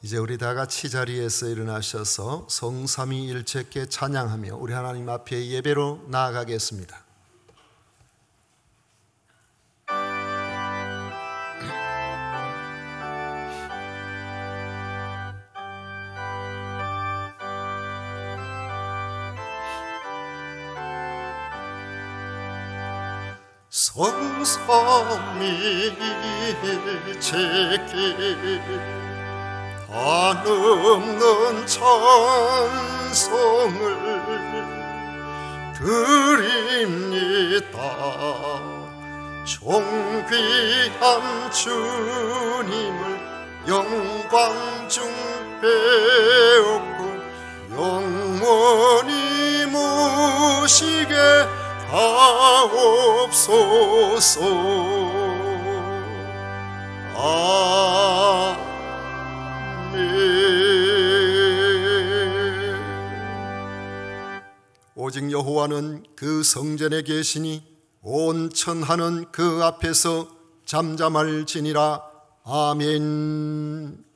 이제 우리 다 같이 자리에서 일어나셔서 성삼위일체께 찬양하며 우리 하나님 앞에 예배로 나아가겠습니다. 성삼위일체께 한없는 찬송을 드립니다. 존귀한 주님을 영광 중 배웠고 영원히 모시게 하옵소서. 오직 여호와는 그 성전에 계시니 온 천하는 그 앞에서 잠잠할지니라. 아멘.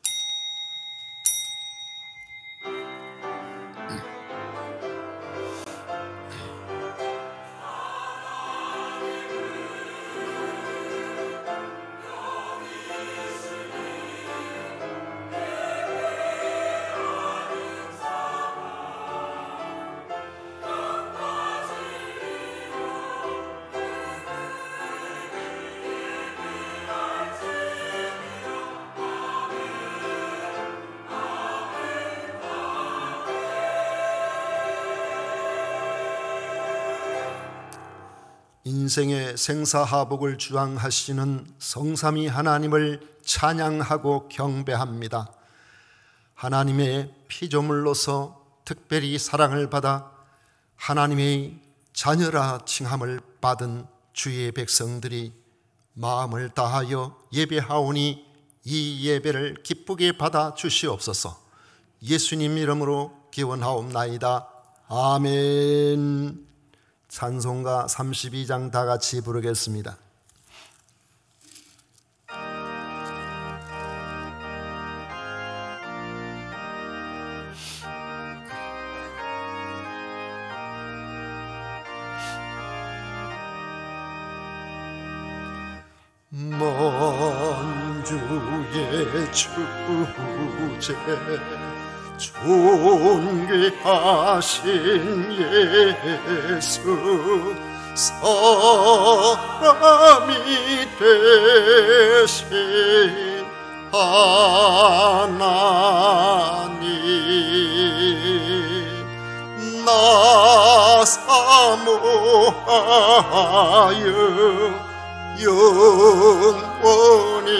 인생의 생사하복을 주장하시는 성삼위 하나님을 찬양하고 경배합니다. 하나님의 피조물로서 특별히 사랑을 받아 하나님의 자녀라 칭함을 받은 주의 백성들이 마음을 다하여 예배하오니 이 예배를 기쁘게 받아 주시옵소서. 예수님 이름으로 기원하옵나이다. 아멘. 찬송가 32장 다 같이 부르겠습니다. 먼 주의 주제 존귀하신 예수 사람이 되신 하나님 나 사모하여 영원히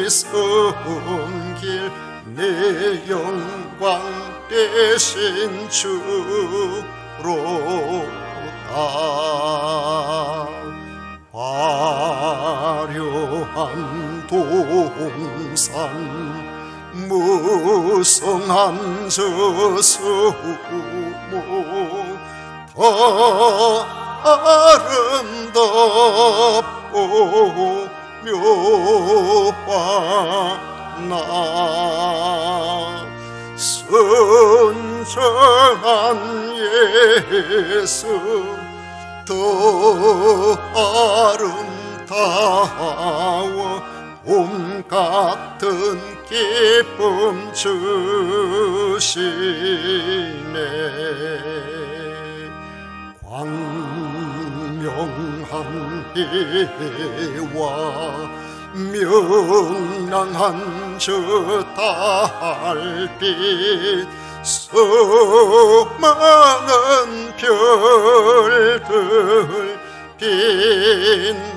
섬길 내 영광 되신 주로다. 화려한 동산 무성한 저 수목 더 아름답고 묘하나 순전한 예수 더 아름다워 봄 같은 기쁨 주시네. 광명한 해와 명랑한 저 달빛 수많은 별들 빛나나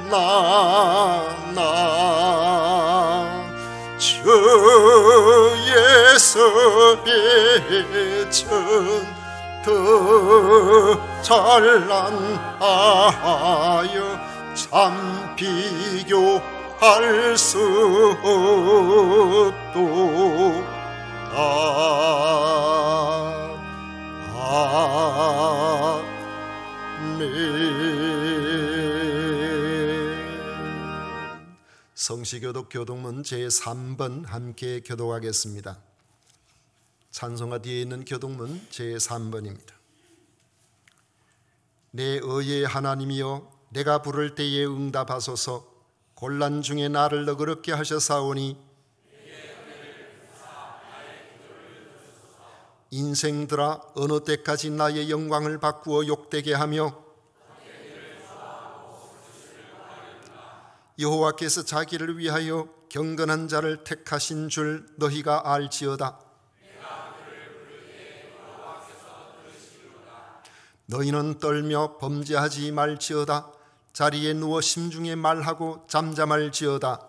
주 예수 빛은 더 찬란하여 참 비교할 수 없도다. 성시교독 교독문 제3번 함께 교독하겠습니다. 찬송가 뒤에 있는 교동문 제3번입니다. 내 의의 하나님이여 내가 부를 때에 응답하소서. 곤란 중에 나를 너그럽게 하셔사오니 인생들아 어느 때까지 나의 영광을 바꾸어 욕되게 하며 여호와께서 자기를 위하여 경건한 자를 택하신 줄 너희가 알지어다. 너희는 떨며 범죄하지 말지어다. 자리에 누워 심중에 말하고 잠잠할지어다.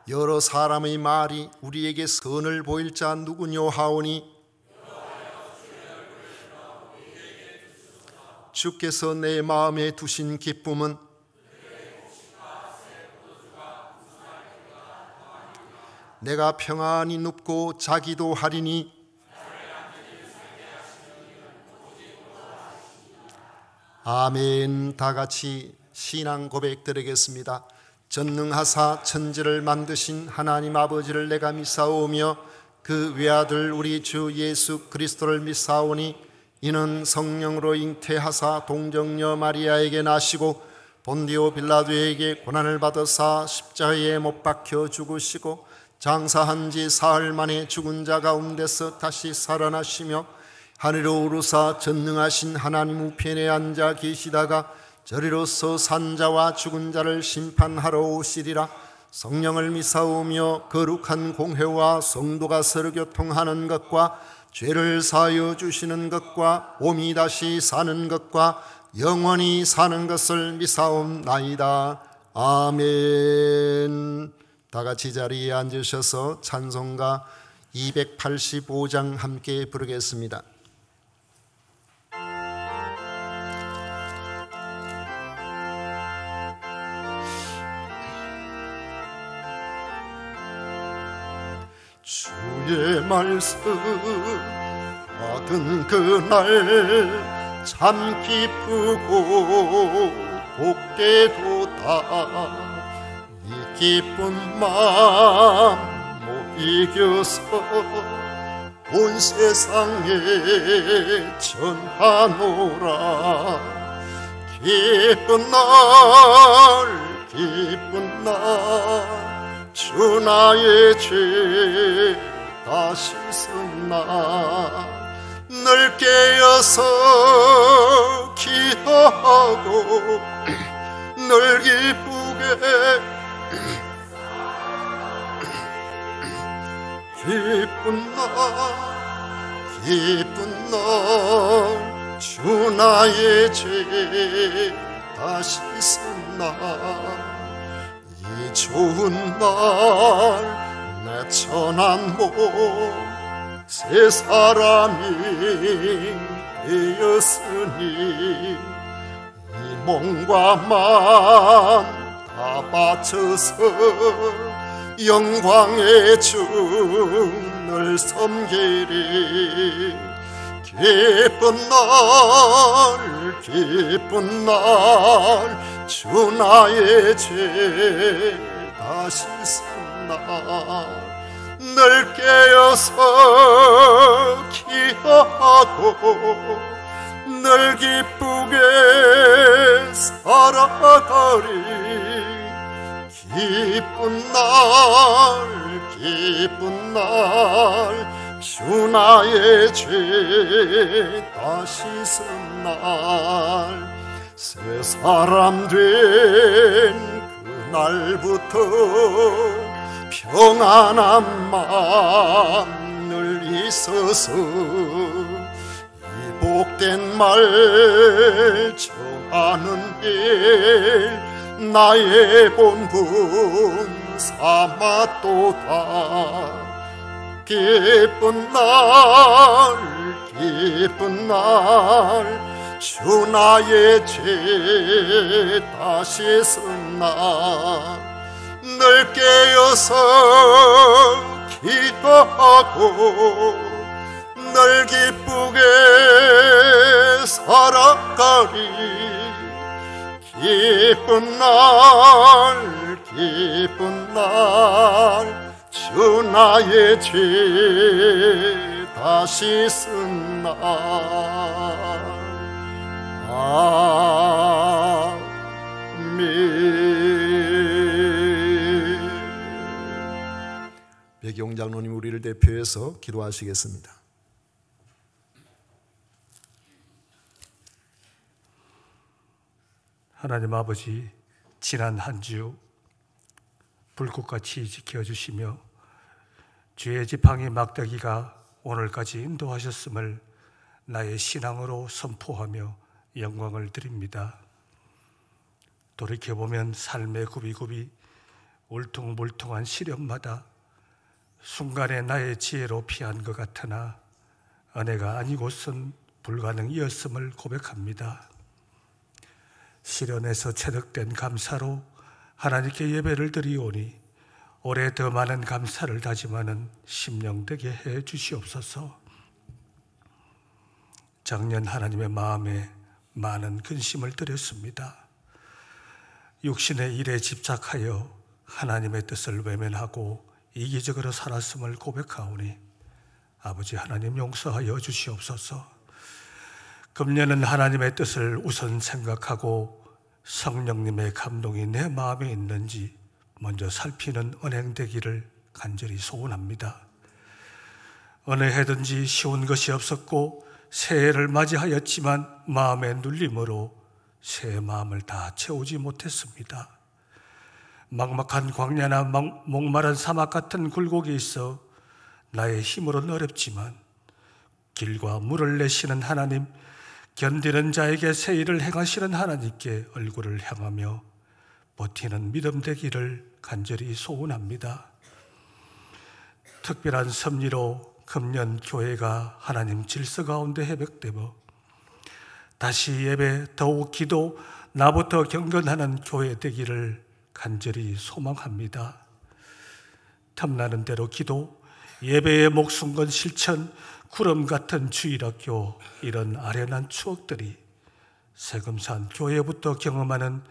여러 사람의 말이 우리에게 선을 보일 자 누구뇨 하오니 주께서 내 마음에 두신 기쁨은 내가 평안히 눕고 자기도 하리니 아멘. 다 같이 신앙 고백 드리겠습니다. 전능하사 천지를 만드신 하나님 아버지를 내가 믿사오며 그 외아들 우리 주 예수 그리스도를 믿사오니 이는 성령으로 잉태하사 동정녀 마리아에게 나시고 본디오 빌라도에게 고난을 받으사 십자가에 못 박혀 죽으시고 장사한 지 사흘 만에 죽은 자 가운데서 다시 살아나시며 하늘로 오르사 전능하신 하나님 우편에 앉아 계시다가 저리로서 산자와 죽은 자를 심판하러 오시리라. 성령을 믿사오며 거룩한 공회와 성도가 서로 교통하는 것과 죄를 사하여 주시는 것과 몸이 다시 사는 것과 영원히 사는 것을 믿사옵나이다. 아멘. 다 같이 자리에 앉으셔서 찬송가 285장 함께 부르겠습니다. 주의 말씀 받은 그날 참 기쁘고 복되도다. 이 기쁜 마음 못 이겨서 온 세상에 전하노라. 기쁜 날 주 나의 죄 다 씻었나. 늘 깨어서 기도하고 늘 기쁘게 기쁜 날 주 나의 죄 다 씻었나. 이 좋은 날 내 천한 몸 새 사람이 되었으니 이 몸과 마음 다 바쳐서 영광의 주를 섬기리. 기쁜 날 주 나의 죄 다 씻었나. 늘 깨어서 기도하고 늘 기쁘게 살아가리. 기쁜 날 주 나의 죄 다 씻은 날. 새 사람 된 그날부터 평안한 마음 늘 있어서 이 복된 말 정하는 일 나의 본분 삼았도다. 기쁜 날 주 나의 죄 다 씻었나. 늘 깨어서 기도하고 늘 기쁘게 살아가리. 기쁜 날 주 주 나의 죄 다시 쓴 날 아멘. 백용 장로님 우리를 대표해서 기도하시겠습니다. 하나님 아버지, 지난 한 주 불꽃같이 지켜주시며 주의 지팡이 막대기가 오늘까지 인도하셨음을 나의 신앙으로 선포하며 영광을 드립니다. 돌이켜보면 삶의 굽이굽이 울퉁불퉁한 시련마다 순간에 나의 지혜로 피한 것 같으나 은혜가 아니고선 불가능이었음을 고백합니다. 시련에서 체득된 감사로 하나님께 예배를 드리오니 올해 더 많은 감사를 다짐하는 심령 되게 해 주시옵소서. 작년 하나님의 마음에 많은 근심을 드렸습니다. 육신의 일에 집착하여 하나님의 뜻을 외면하고 이기적으로 살았음을 고백하오니 아버지 하나님 용서하여 주시옵소서. 금년은 하나님의 뜻을 우선 생각하고 성령님의 감동이 내 마음에 있는지 먼저 살피는 언행되기를 간절히 소원합니다. 어느 해든지 쉬운 것이 없었고 새해를 맞이하였지만 마음의 눌림으로 새해 마음을 다 채우지 못했습니다. 막막한 광야나 목마른 사막 같은 굴곡이 있어 나의 힘으로는 어렵지만 길과 물을 내시는 하나님, 견디는 자에게 새 일을 행하시는 하나님께 얼굴을 향하며 버티는 믿음 되기를 간절히 소원합니다. 특별한 섭리로 금년 교회가 하나님 질서 가운데 회복되고 다시 예배, 더욱 기도, 나부터 경건하는 교회 되기를 간절히 소망합니다. 탐나는 대로 기도, 예배의 목숨 건 실천, 구름 같은 주일학교, 이런 아련한 추억들이 세금산 교회부터 경험하는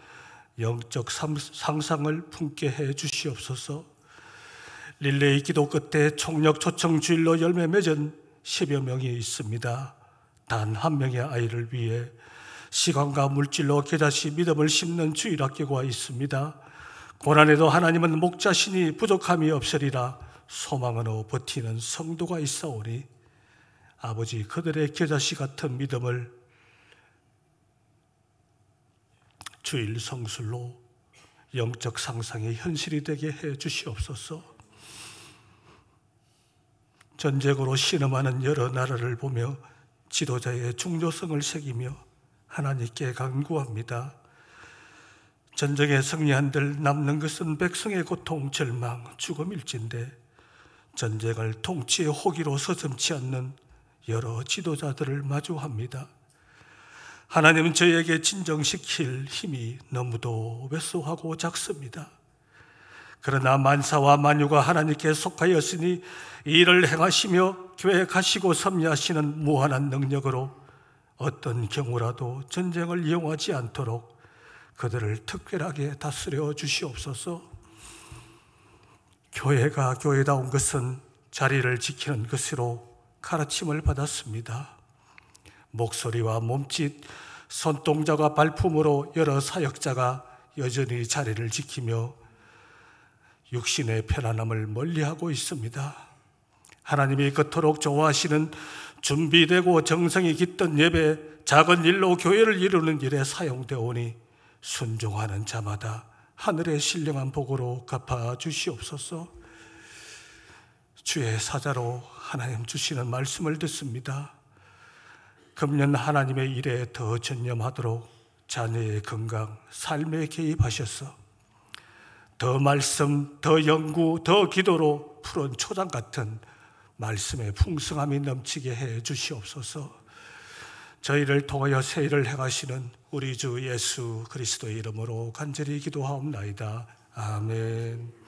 영적 상상을 품게 해 주시옵소서. 릴레이 기도 끝에 총력 초청 주일로 열매 맺은 10여 명이 있습니다. 단 한 명의 아이를 위해 시간과 물질로 겨자씨 믿음을 심는 주일학교가 있습니다. 고난에도 하나님은 목자신이 부족함이 없으리라 소망으로 버티는 성도가 있사오니 아버지, 그들의 겨자씨 같은 믿음을 주일 성술로 영적 상상의 현실이 되게 해 주시옵소서. 전쟁으로 신음하는 여러 나라를 보며 지도자의 중요성을 새기며 하나님께 간구합니다. 전쟁에 승리한들 남는 것은 백성의 고통, 절망, 죽음일진데 전쟁을 통치의 호기로 서슴지 않는 여러 지도자들을 마주합니다. 하나님은 저에게 진정시킬 힘이 너무도 왜소하고 작습니다. 그러나 만사와 만유가 하나님께 속하였으니 이 일을 행하시며 계획하시고 섭리하시는 무한한 능력으로 어떤 경우라도 전쟁을 이용하지 않도록 그들을 특별하게 다스려 주시옵소서. 교회가 교회다운 것은 자리를 지키는 것으로 가르침을 받았습니다. 목소리와 몸짓, 손동작과 발품으로 여러 사역자가 여전히 자리를 지키며 육신의 편안함을 멀리하고 있습니다. 하나님이 그토록 좋아하시는 준비되고 정성이 깃든 예배, 작은 일로 교회를 이루는 일에 사용되오니 순종하는 자마다 하늘의 신령한 복으로 갚아 주시옵소서. 주의 사자로 하나님 주시는 말씀을 듣습니다. 금년 하나님의 일에 더 전념하도록 자녀의 건강, 삶에 개입하셔서 더 말씀, 더 연구, 더 기도로 푸른 초장 같은 말씀의 풍성함이 넘치게 해 주시옵소서. 저희를 통하여 새 일을 행하시는 우리 주 예수 그리스도의 이름으로 간절히 기도하옵나이다. 아멘.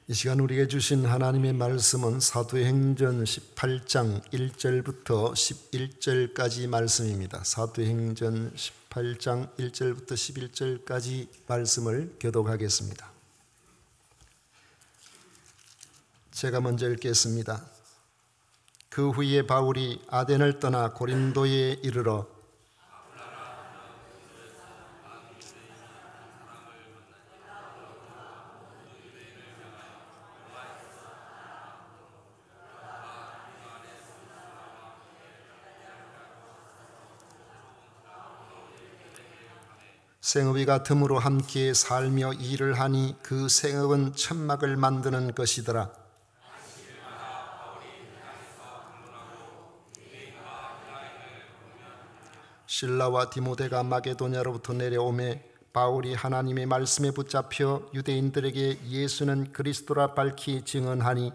이 시간 우리에게 주신 하나님의 말씀은 사도행전 18장 1절부터 11절까지 말씀입니다. 사도행전 18장 1절부터 11절까지 말씀을 교독하겠습니다. 제가 먼저 읽겠습니다. 그 후에 바울이 아덴을 떠나 고린도에 이르러 생업이 같음으로 함께 살며 일을 하니 그 생업은 천막을 만드는 것이더라. 실라와 디모데가 마게도냐로부터 내려오매 바울이 하나님의 말씀에 붙잡혀 유대인들에게 예수는 그리스도라 밝히 증언하니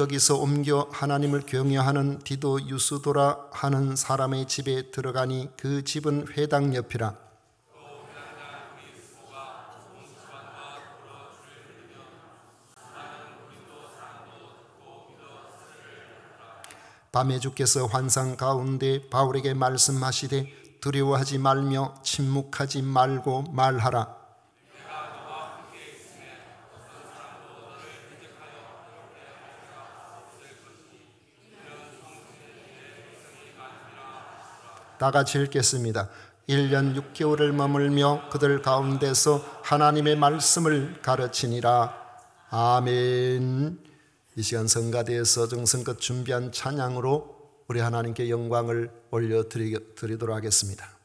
거기서 옮겨 하나님을 경외하는 디도 유스도라 하는 사람의 집에 들어가니 그 집은 회당 옆이라. 밤에 주께서 환상 가운데 바울에게 말씀하시되 두려워하지 말며 침묵하지 말고 말하라. 다 같이 읽겠습니다. 1년 6개월을 머물며 그들 가운데서 하나님의 말씀을 가르치니라. 아멘. 이 시간 성가대에서 정성껏 준비한 찬양으로 우리 하나님께 영광을 올려드리도록 하겠습니다.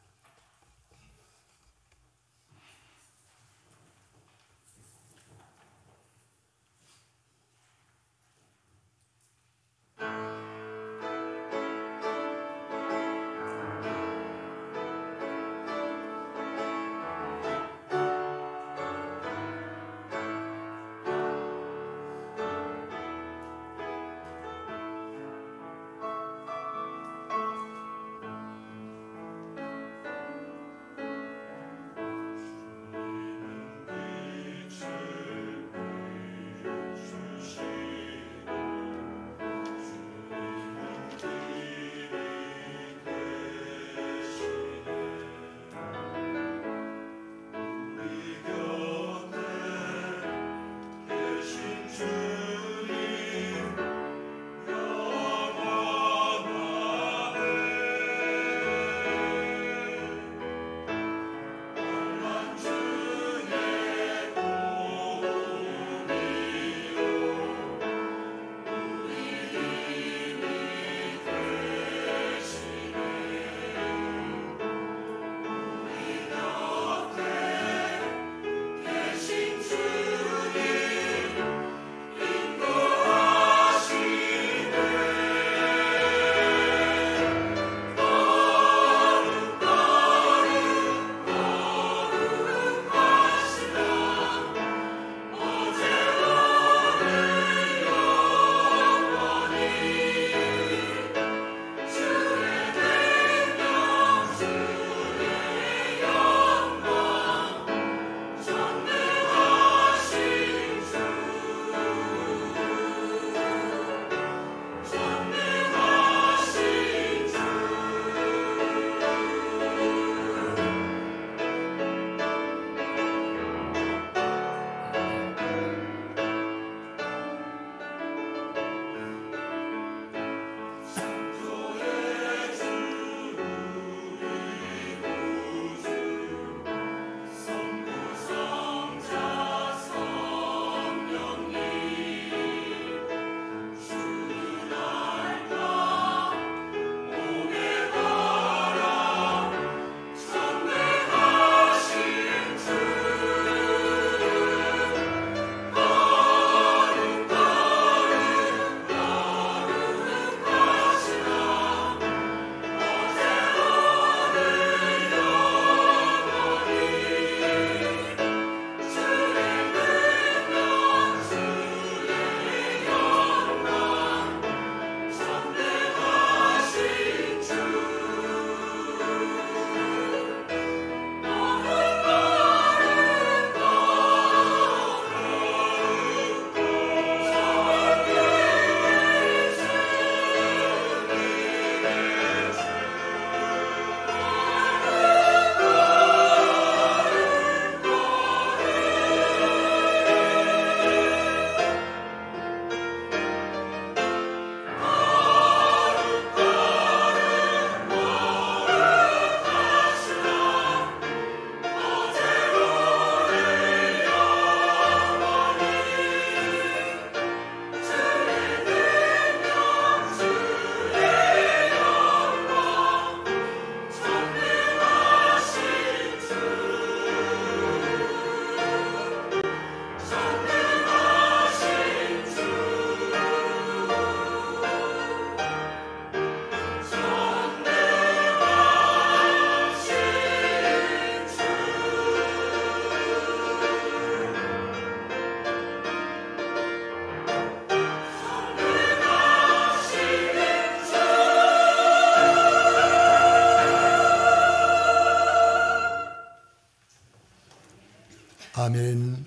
아멘.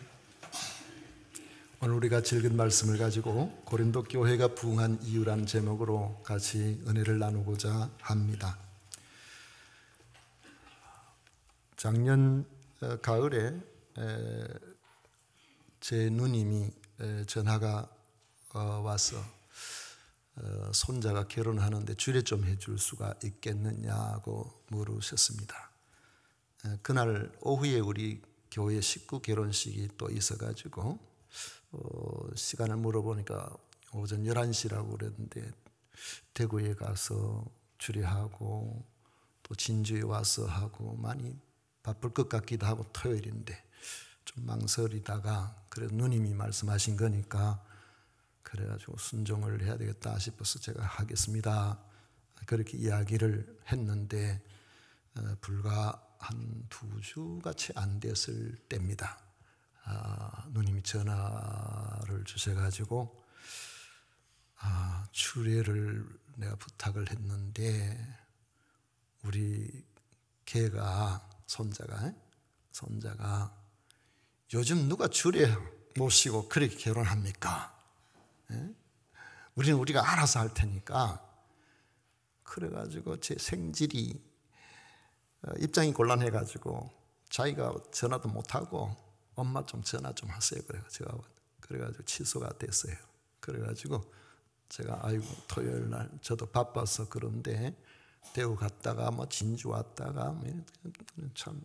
오늘 우리가 읽은 말씀을 가지고 고린도 교회가 부흥한 이유라는 제목으로 같이 은혜를 나누고자 합니다. 작년 가을에 제 누님이 전화가 와서 손자가 결혼하는데 주례 좀 해줄 수가 있겠느냐고 물으셨습니다. 그날 오후에 우리 교회 식구 결혼식이 또 있어가지고 시간을 물어보니까 오전 11시라고 그랬는데 대구에 가서 주례하고 또 진주에 와서 하고 많이 바쁠 것 같기도 하고 토요일인데 좀 망설이다가 그래도 누님이 말씀하신 거니까 그래가지고 순종을 해야 되겠다 싶어서 제가 하겠습니다. 그렇게 이야기를 했는데 불과 한 2주가 채 안 됐을 때입니다. 누님이 전화를 주셔가지고 주례를 내가 부탁을 했는데 우리 걔가 손자가 요즘 누가 주례 모시고 그렇게 결혼합니까? 우리는 우리가 알아서 할 테니까. 그래가지고 제 생질이 입장이 곤란해가지고 자기가 전화도 못하고 엄마 좀 전화 좀 하세요. 그래가지고 취소가 됐어요. 그래가지고 제가 아이고 토요일 날 저도 바빠서 그런데 대구 갔다가 뭐 진주 왔다가 참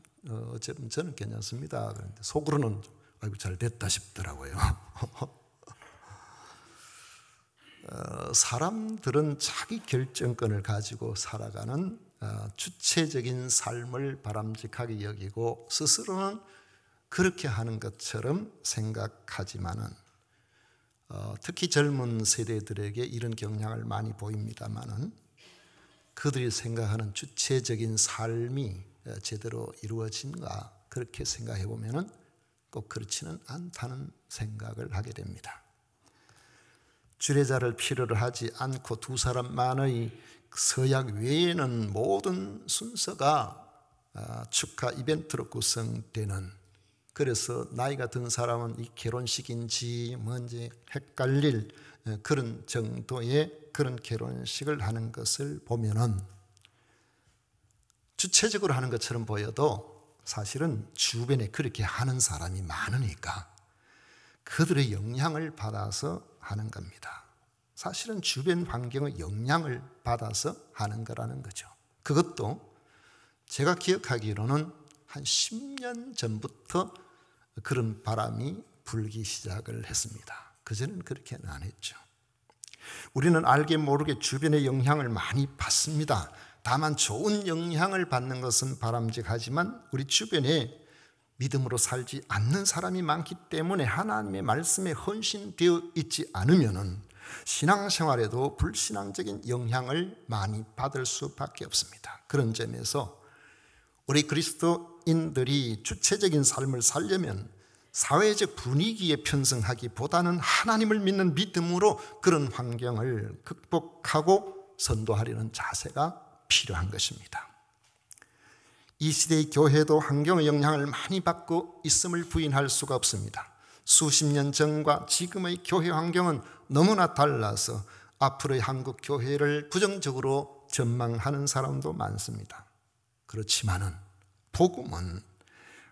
어쨌든 저는 괜찮습니다. 그런데 속으로는 아이고 잘 됐다 싶더라고요. 사람들은 자기 결정권을 가지고 살아가는 주체적인 삶을 바람직하게 여기고 스스로는 그렇게 하는 것처럼 생각하지만은 특히 젊은 세대들에게 이런 경향을 많이 보입니다만은 그들이 생각하는 주체적인 삶이 제대로 이루어진가 그렇게 생각해 보면은 꼭 그렇지는 않다는 생각을 하게 됩니다. 주례자를 필요로 하지 않고 두 사람만의 서약 외에는 모든 순서가 축하 이벤트로 구성되는, 그래서 나이가 든 사람은 이 결혼식인지 뭔지 헷갈릴 그런 정도의 그런 결혼식을 하는 것을 보면은 주체적으로 하는 것처럼 보여도 사실은 주변에 그렇게 하는 사람이 많으니까 그들의 영향을 받아서 하는 겁니다. 사실은 주변 환경의 영향을 받아서 하는 거라는 거죠. 그것도 제가 기억하기로는 한 10년 전부터 그런 바람이 불기 시작을 했습니다. 그전에는 그렇게는 안 했죠. 우리는 알게 모르게 주변의 영향을 많이 받습니다. 다만 좋은 영향을 받는 것은 바람직하지만 우리 주변에 믿음으로 살지 않는 사람이 많기 때문에 하나님의 말씀에 헌신되어 있지 않으면 신앙생활에도 불신앙적인 영향을 많이 받을 수밖에 없습니다. 그런 점에서 우리 그리스도인들이 주체적인 삶을 살려면 사회적 분위기에 편승하기보다는 하나님을 믿는 믿음으로 그런 환경을 극복하고 선도하려는 자세가 필요한 것입니다. 이 시대의 교회도 환경의 영향을 많이 받고 있음을 부인할 수가 없습니다. 수십 년 전과 지금의 교회 환경은 너무나 달라서 앞으로의 한국 교회를 부정적으로 전망하는 사람도 많습니다. 그렇지만은 복음은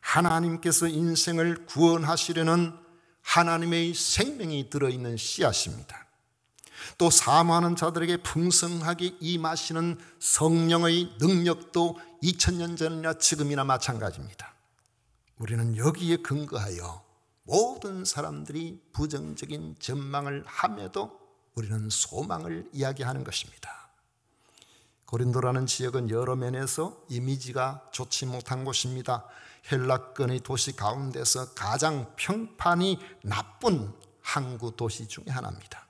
하나님께서 인생을 구원하시려는 하나님의 생명이 들어있는 씨앗입니다. 또 사모하는 자들에게 풍성하게 임하시는 성령의 능력도 2000년 전이나 지금이나 마찬가지입니다. 우리는 여기에 근거하여 모든 사람들이 부정적인 전망을 함에도 우리는 소망을 이야기하는 것입니다. 고린도라는 지역은 여러 면에서 이미지가 좋지 못한 곳입니다. 헬라권의 도시 가운데서 가장 평판이 나쁜 항구 도시 중에 하나입니다.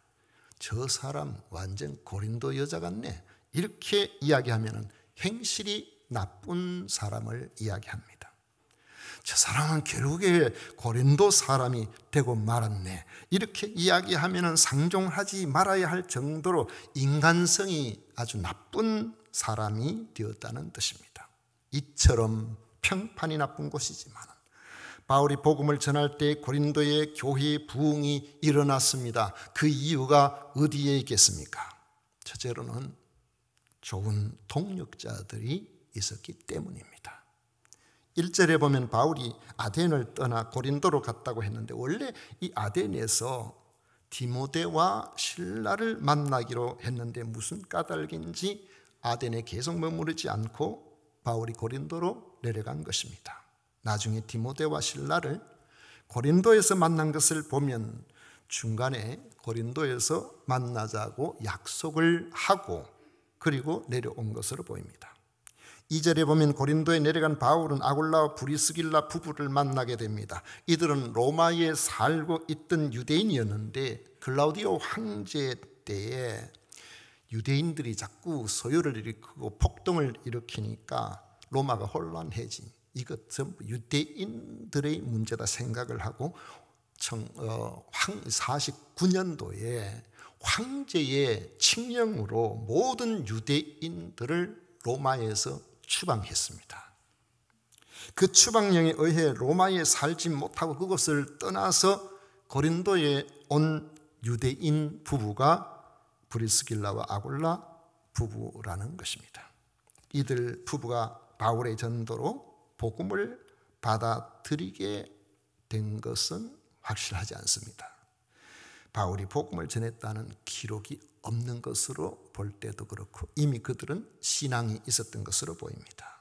저 사람 완전 고린도 여자 같네, 이렇게 이야기하면 행실이 나쁜 사람을 이야기합니다. 저 사람은 결국에 고린도 사람이 되고 말았네, 이렇게 이야기하면 상종하지 말아야 할 정도로 인간성이 아주 나쁜 사람이 되었다는 뜻입니다. 이처럼 평판이 나쁜 곳이지만 바울이 복음을 전할 때 고린도의 교회의 부흥이 일어났습니다. 그 이유가 어디에 있겠습니까? 첫째로는 좋은 동력자들이 있었기 때문입니다. 1절에 보면 바울이 아덴을 떠나 고린도로 갔다고 했는데 원래 이 아덴에서 디모데와 실라를 만나기로 했는데 무슨 까닭인지 아덴에 계속 머무르지 않고 바울이 고린도로 내려간 것입니다. 나중에 디모데와 실라를 고린도에서 만난 것을 보면 중간에 고린도에서 만나자고 약속을 하고 그리고 내려온 것으로 보입니다. 2절에 보면 고린도에 내려간 바울은 아굴라와 브리스길라 부부를 만나게 됩니다. 이들은 로마에 살고 있던 유대인이었는데 클라우디오 황제 때에 유대인들이 자꾸 소요를 일으키고 폭동을 일으키니까 로마가 혼란해진, 이것 전부 유대인들의 문제다 생각을 하고 49년도에 황제의 칙령으로 모든 유대인들을 로마에서 추방했습니다. 그 추방령에 의해 로마에 살지 못하고 그곳을 떠나서 고린도에 온 유대인 부부가 브리스길라와 아굴라 부부라는 것입니다. 이들 부부가 바울의 전도로 복음을 받아들이게 된 것은 확실하지 않습니다. 바울이 복음을 전했다는 기록이 없는 것으로 볼 때도 그렇고 이미 그들은 신앙이 있었던 것으로 보입니다.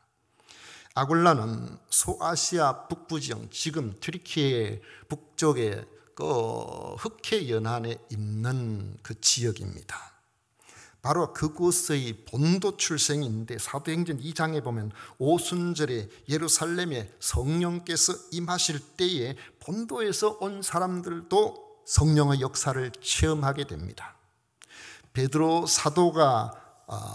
아굴라는 소아시아 북부 지역, 지금 튀르키예 북쪽에 그 흑해 연안에 있는 그 지역입니다. 바로 그곳의 본도 출생인데 사도행전 2장에 보면 오순절에 예루살렘에 성령께서 임하실 때에 본도에서 온 사람들도 성령의 역사를 체험하게 됩니다. 베드로 사도가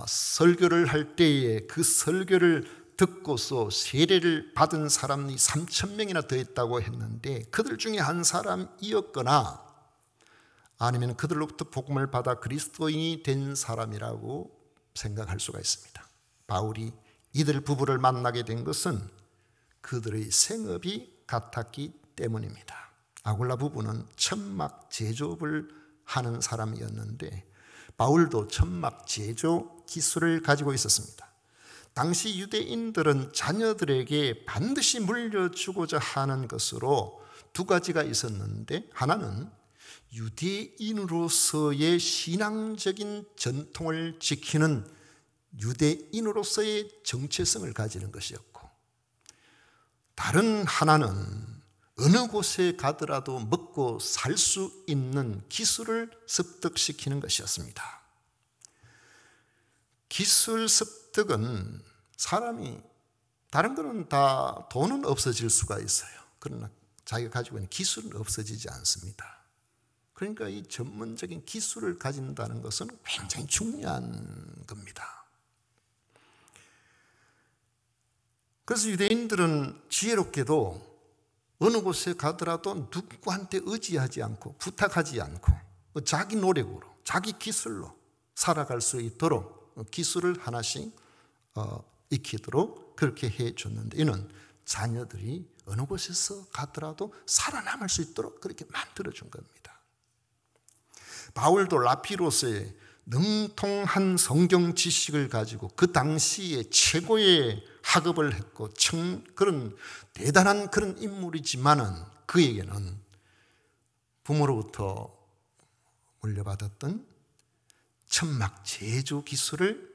설교를 할 때에 그 설교를 듣고서 세례를 받은 사람이 3,000명이나 더했다고 했는데 그들 중에 한 사람이었거나 아니면 그들로부터 복음을 받아 그리스도인이 된 사람이라고 생각할 수가 있습니다. 바울이 이들 부부를 만나게 된 것은 그들의 생업이 같았기 때문입니다. 아굴라 부부는 천막 제조업을 하는 사람이었는데 바울도 천막 제조 기술을 가지고 있었습니다. 당시 유대인들은 자녀들에게 반드시 물려주고자 하는 것으로 두 가지가 있었는데 하나는 유대인으로서의 신앙적인 전통을 지키는 유대인으로서의 정체성을 가지는 것이었고 다른 하나는 어느 곳에 가더라도 먹고 살 수 있는 기술을 습득시키는 것이었습니다. 기술 습득은 사람이 다른 거는 다 돈은 없어질 수가 있어요. 그러나 자기가 가지고 있는 기술은 없어지지 않습니다. 그러니까 이 전문적인 기술을 가진다는 것은 굉장히 중요한 겁니다. 그래서 유대인들은 지혜롭게도 어느 곳에 가더라도 누구한테 의지하지 않고 부탁하지 않고 자기 노력으로 자기 기술로 살아갈 수 있도록 기술을 하나씩 익히도록 그렇게 해줬는데 이는 자녀들이 어느 곳에서 가더라도 살아남을 수 있도록 그렇게 만들어준 겁니다. 바울도 라피로스의 능통한 성경 지식을 가지고 그 당시에 최고의 학업을 했고 그런 대단한 그런 인물이지만은 그에게는 부모로부터 물려받았던 천막 제조 기술을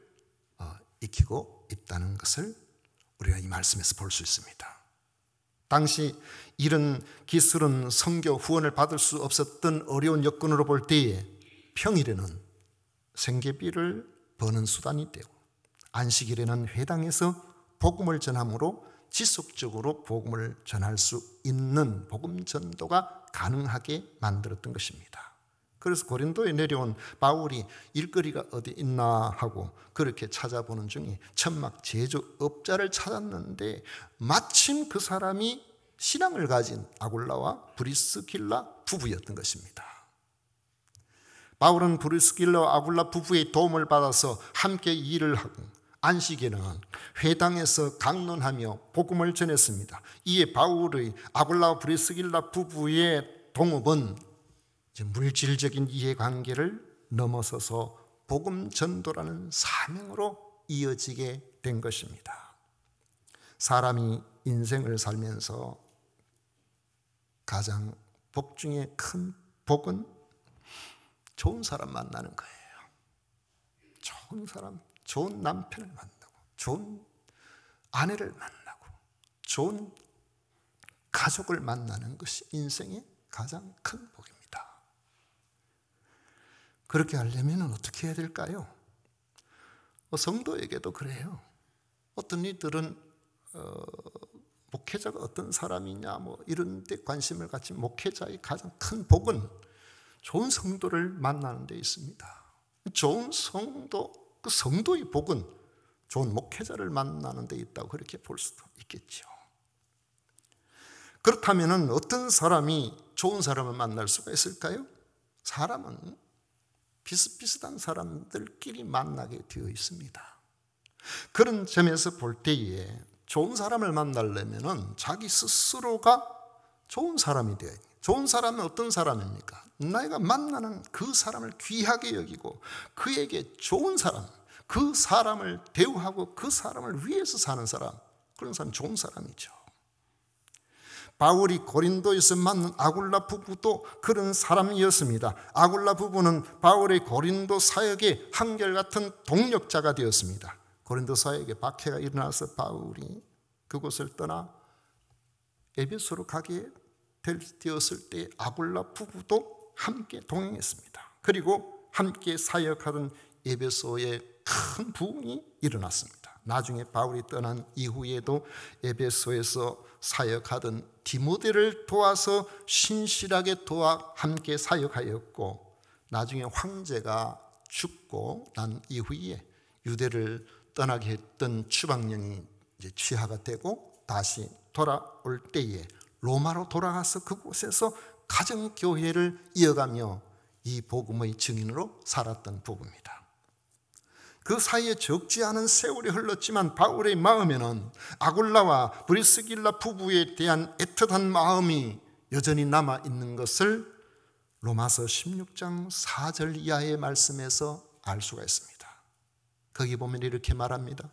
익히고 있다는 것을 우리가 이 말씀에서 볼 수 있습니다. 당시 이런 기술은 선교 후원을 받을 수 없었던 어려운 여건으로 볼 때에 평일에는 생계비를 버는 수단이 되고 안식일에는 회당에서 복음을 전함으로 지속적으로 복음을 전할 수 있는 복음 전도가 가능하게 만들었던 것입니다. 그래서 고린도에 내려온 바울이 일거리가 어디 있나 하고 그렇게 찾아보는 중에 천막 제조업자를 찾았는데 마침 그 사람이 신앙을 가진 아굴라와 브리스길라 부부였던 것입니다. 바울은 브리스길라와 아굴라 부부의 도움을 받아서 함께 일을 하고 안식일은 회당에서 강론하며 복음을 전했습니다. 이에 바울의 아굴라와 브리스길라 부부의 동업은 이제 물질적인 이해관계를 넘어서서 복음 전도라는 사명으로 이어지게 된 것입니다. 사람이 인생을 살면서 가장 복 중에 큰 복은 좋은 사람 만나는 거예요. 좋은 사람, 좋은 남편을 만나고, 좋은 아내를 만나고, 좋은 가족을 만나는 것이 인생의 가장 큰 복입니다. 그렇게 하려면 어떻게 해야 될까요? 성도에게도 그래요. 어떤 이들은 목회자가 어떤 사람이냐 이런 데 관심을 가진 목회자의 가장 큰 복은 좋은 성도를 만나는 데 있습니다. 좋은 성도, 그 성도의 복은 좋은 목회자를 만나는 데 있다고 그렇게 볼 수도 있겠죠. 그렇다면 어떤 사람이 좋은 사람을 만날 수가 있을까요? 사람은 비슷비슷한 사람들끼리 만나게 되어 있습니다. 그런 점에서 볼 때에 좋은 사람을 만나려면 자기 스스로가 좋은 사람이 되어야 돼요. 좋은 사람은 어떤 사람입니까? 내가 만나는 그 사람을 귀하게 여기고 그에게 좋은 사람, 그 사람을 대우하고 그 사람을 위해서 사는 사람, 그런 사람 좋은 사람이죠. 바울이 고린도에서 만난 아굴라 부부도 그런 사람이었습니다. 아굴라 부부는 바울의 고린도 사역의 한결같은 동력자가 되었습니다. 고린도 사역에 박해가 일어나서 바울이 그곳을 떠나 에베소로 가게 되었을 때 아굴라 부부도 함께 동행했습니다. 그리고 함께 사역하던 에베소에 큰 부흥이 일어났습니다. 나중에 바울이 떠난 이후에도 에베소에서 사역하던 디모데를 도와서 신실하게 도와 함께 사역하였고, 나중에 황제가 죽고 난 이후에 유대를 떠나게 했던 추방령이 이제 취하가 되고 다시 돌아올 때에 로마로 돌아가서 그곳에서 가정교회를 이어가며 이 복음의 증인으로 살았던 부부입니다. 그 사이에 적지 않은 세월이 흘렀지만 바울의 마음에는 아굴라와 브리스길라 부부에 대한 애틋한 마음이 여전히 남아있는 것을 로마서 16장 4절 이하의 말씀에서 알 수가 있습니다. 거기 보면 이렇게 말합니다.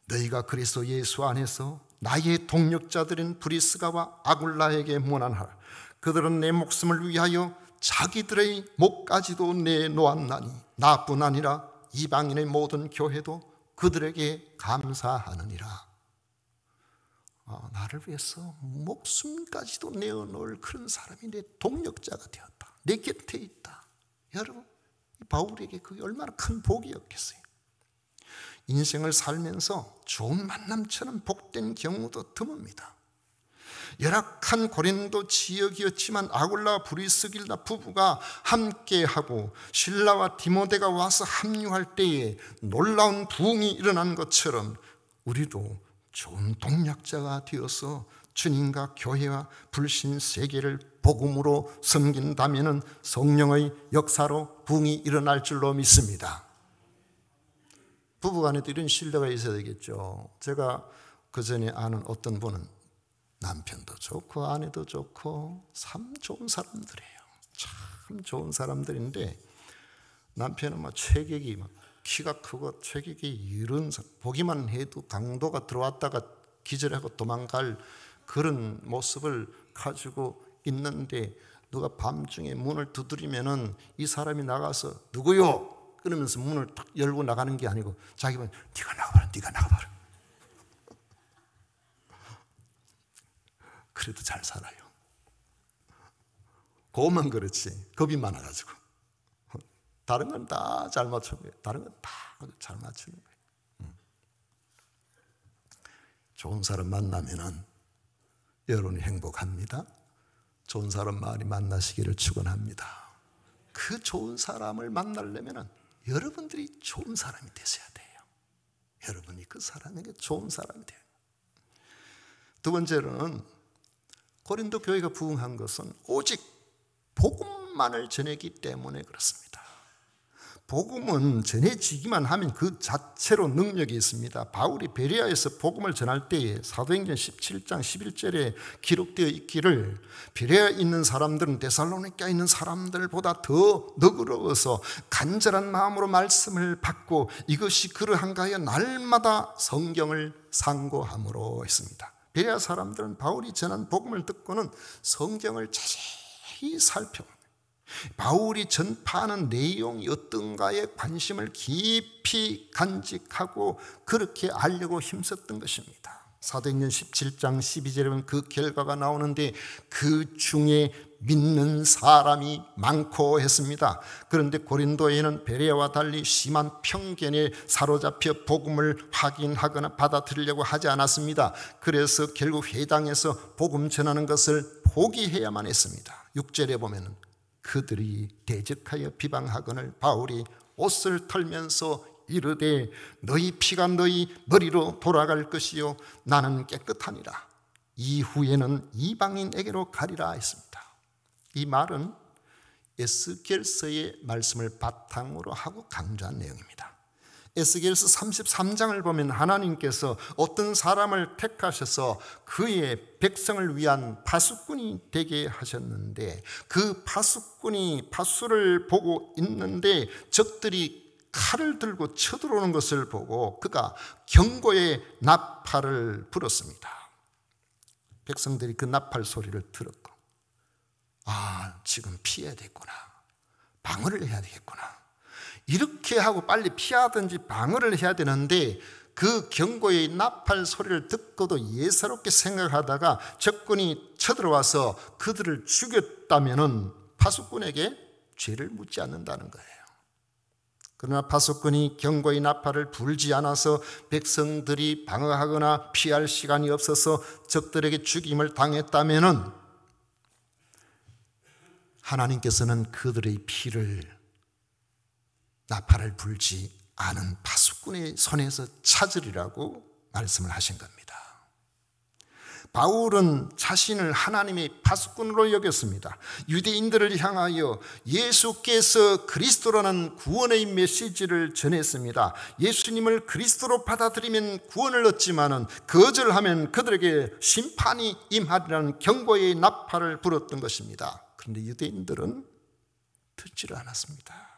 너희가 그리스도 예수 안에서 나의 동력자들인 브리스가와 아굴라에게 문안하라. 그들은 내 목숨을 위하여 자기들의 목까지도 내놓았나니 나뿐 아니라 이방인의 모든 교회도 그들에게 감사하느니라. 나를 위해서 목숨까지도 내어놓을 그런 사람이 내 동력자가 되었다. 내 곁에 있다. 여러분, 바울에게 그게 얼마나 큰 복이었겠어요. 인생을 살면서 좋은 만남처럼 복된 경우도 드뭅니다. 열악한 고린도 지역이었지만 아굴라와 브리스길라 부부가 함께하고 실라와 디모데가 와서 합류할 때에 놀라운 부흥이 일어난 것처럼 우리도 좋은 동력자가 되어서 주님과 교회와 불신 세계를 복음으로 섬긴다면 성령의 역사로 부흥이 일어날 줄로 믿습니다. 부부간에도 이런 신뢰가 있어야 되겠죠. 제가 그전에 아는 어떤 분은 남편도 좋고 아내도 좋고 참 좋은 사람들이에요. 참 좋은 사람들인데 남편은 체격이 키가 크고 체격이 이런, 보기만 해도 강도가 들어왔다가 기절하고 도망갈 그런 모습을 가지고 있는데, 누가 밤중에 문을 두드리면은 이 사람이 나가서 누구요? 그러면서 문을 탁 열고 나가는 게 아니고 자기는 네가 나가봐라, 네가 나가봐라. 그래도 잘 살아요. 그것만 그렇지 겁이 많아가지고 다른 건 다 잘 맞추는 거예요. 다른 건 다 잘 맞추는 거예요. 좋은 사람 만나면은 여러분이 행복합니다. 좋은 사람 많이 만나시기를 축원합니다. 그 좋은 사람을 만나려면은 여러분들이 좋은 사람이 되셔야 돼요. 여러분이 그 사람에게 좋은 사람이 돼요. 두 번째로는 고린도 교회가 부흥한 것은 오직 복음만을 전했기 때문에 그렇습니다. 복음은 전해지기만 하면 그 자체로 능력이 있습니다. 바울이 베레아에서 복음을 전할 때에 사도행전 17장 11절에 기록되어 있기를 베레아에 있는 사람들은 데살로니가에 있는 사람들보다 더 너그러워서 간절한 마음으로 말씀을 받고 이것이 그러한가 하여 날마다 성경을 상고함으로 했습니다. 베레아 사람들은 바울이 전한 복음을 듣고는 성경을 자세히 살펴봅니다. 바울이 전파하는 내용이 어떤가에 관심을 깊이 간직하고 그렇게 알려고 힘썼던 것입니다. 사도행전 17장 12절에 보면 그 결과가 나오는데 그 중에 믿는 사람이 많고 했습니다. 그런데 고린도에는 베레아와 달리 심한 편견에 사로잡혀 복음을 확인하거나 받아들이려고 하지 않았습니다. 그래서 결국 회당에서 복음 전하는 것을 포기해야만 했습니다. 6절에 보면 그들이 대적하여 비방하거늘 바울이 옷을 털면서 이르되 너희 피가 너희 머리로 돌아갈 것이요 나는 깨끗하니라. 이후에는 이방인에게로 가리라 했습니다. 이 말은 에스겔서의 말씀을 바탕으로 하고 강조한 내용입니다. 에스겔서 33장을 보면 하나님께서 어떤 사람을 택하셔서 그의 백성을 위한 파수꾼이 되게 하셨는데 그 파수꾼이 파수를 보고 있는데 적들이 칼을 들고 쳐들어오는 것을 보고 그가 경고의 나팔을 불었습니다. 백성들이 그 나팔 소리를 들었고 지금 피해야 되겠구나, 방어를 해야 되겠구나, 이렇게 하고 빨리 피하든지 방어를 해야 되는데 그 경고의 나팔 소리를 듣고도 예사롭게 생각하다가 적군이 쳐들어와서 그들을 죽였다면 파수꾼에게 죄를 묻지 않는다는 거예요. 그러나 파수꾼이 경고의 나팔을 불지 않아서 백성들이 방어하거나 피할 시간이 없어서 적들에게 죽임을 당했다면 하나님께서는 그들의 피를 나팔을 불지 않은 파수꾼의 손에서 찾으리라고 말씀을 하신 겁니다. 바울은 자신을 하나님의 파수꾼으로 여겼습니다. 유대인들을 향하여 예수께서 그리스도라는 구원의 메시지를 전했습니다. 예수님을 그리스도로 받아들이면 구원을 얻지만은 거절하면 그들에게 심판이 임하리라는 경고의 나팔을 불었던 것입니다. 그런데 유대인들은 듣지를 않았습니다.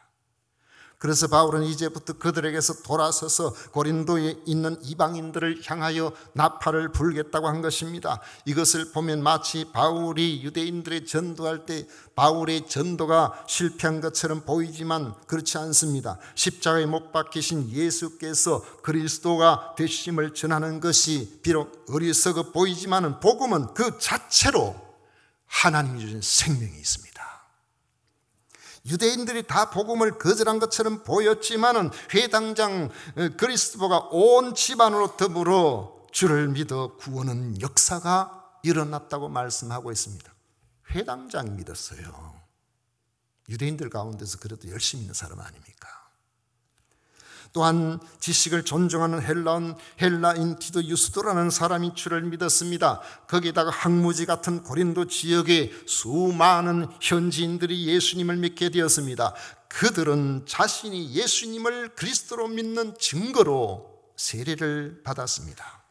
그래서 바울은 이제부터 그들에게서 돌아서서 고린도에 있는 이방인들을 향하여 나팔을 불겠다고 한 것입니다. 이것을 보면 마치 바울이 유대인들의 전도할 때 바울의 전도가 실패한 것처럼 보이지만 그렇지 않습니다. 십자가에 못 박히신 예수께서 그리스도가 되심을 전하는 것이 비록 어리석어 보이지만 복음은 그 자체로 하나님이 주신 생명이 있습니다. 유대인들이 다 복음을 거절한 것처럼 보였지만은 회당장 그리스도가 온 집안으로 더불어 주를 믿어 구원의 역사가 일어났다고 말씀하고 있습니다. 회당장 믿었어요. 유대인들 가운데서 그래도 열심히 있는 사람 아닙니까? 또한 지식을 존중하는 헬라인 디도 유스도라는 사람이 주를 믿었습니다. 거기다가 항무지 같은 고린도 지역에 수많은 현지인들이 예수님을 믿게 되었습니다. 그들은 자신이 예수님을 그리스도로 믿는 증거로 세례를 받았습니다.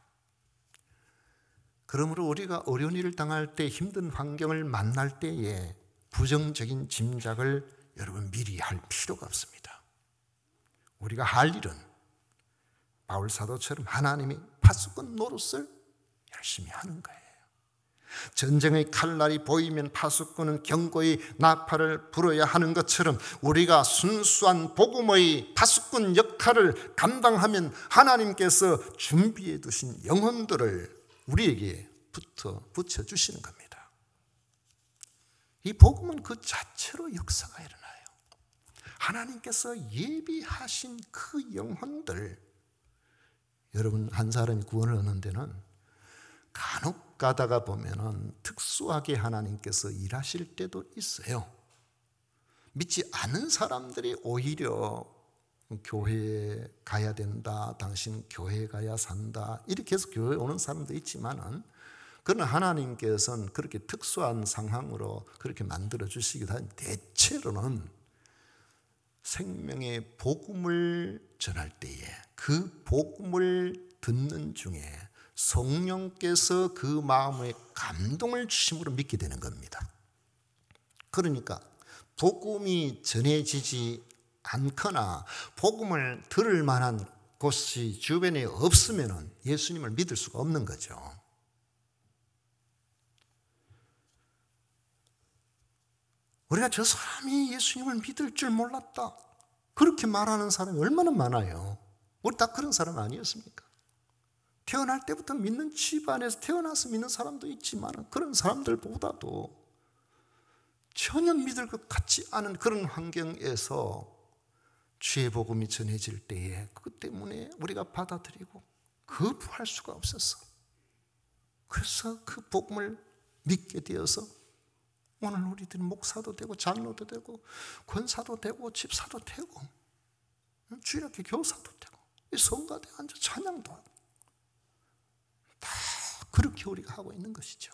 그러므로 우리가 어려운 일을 당할 때, 힘든 환경을 만날 때에 부정적인 짐작을 여러분 미리 할 필요가 없습니다. 우리가 할 일은 바울 사도처럼 하나님의 파수꾼 노릇을 열심히 하는 거예요. 전쟁의 칼날이 보이면 파수꾼은 경고의 나팔을 불어야 하는 것처럼 우리가 순수한 복음의 파수꾼 역할을 감당하면 하나님께서 준비해 두신 영혼들을 우리에게 붙여주시는 겁니다. 이 복음은 그 자체로 역사가 일어나요. 하나님께서 예비하신 그 영혼들, 여러분 한 사람이 구원을 얻는 데는 간혹 가다가 보면은 특수하게 하나님께서 일하실 때도 있어요. 믿지 않은 사람들이 오히려 교회에 가야 된다, 당신 교회에 가야 산다, 이렇게 해서 교회에 오는 사람도 있지만은 그러나 하나님께서는 그렇게 특수한 상황으로 그렇게 만들어 주시기도 하는데 대체로는 생명의 복음을 전할 때에 그 복음을 듣는 중에 성령께서 그 마음에 감동을 주심으로 믿게 되는 겁니다. 그러니까 복음이 전해지지 않거나 복음을 들을 만한 곳이 주변에 없으면 예수님을 믿을 수가 없는 거죠. 우리가 저 사람이 예수님을 믿을 줄 몰랐다, 그렇게 말하는 사람이 얼마나 많아요. 우리 다 그런 사람 아니었습니까? 태어날 때부터 믿는 집안에서 태어나서 믿는 사람도 있지만 그런 사람들보다도 전혀 믿을 것 같지 않은 그런 환경에서 주의 복음이 전해질 때에 그것 때문에 우리가 받아들이고 거부할 수가 없었어. 그래서 그 복음을 믿게 되어서 오늘 우리들이 목사도 되고 장로도 되고 권사도 되고 집사도 되고 주일학교 교사도 되고 성가대 앉아 찬양도 하고 다 그렇게 우리가 하고 있는 것이죠.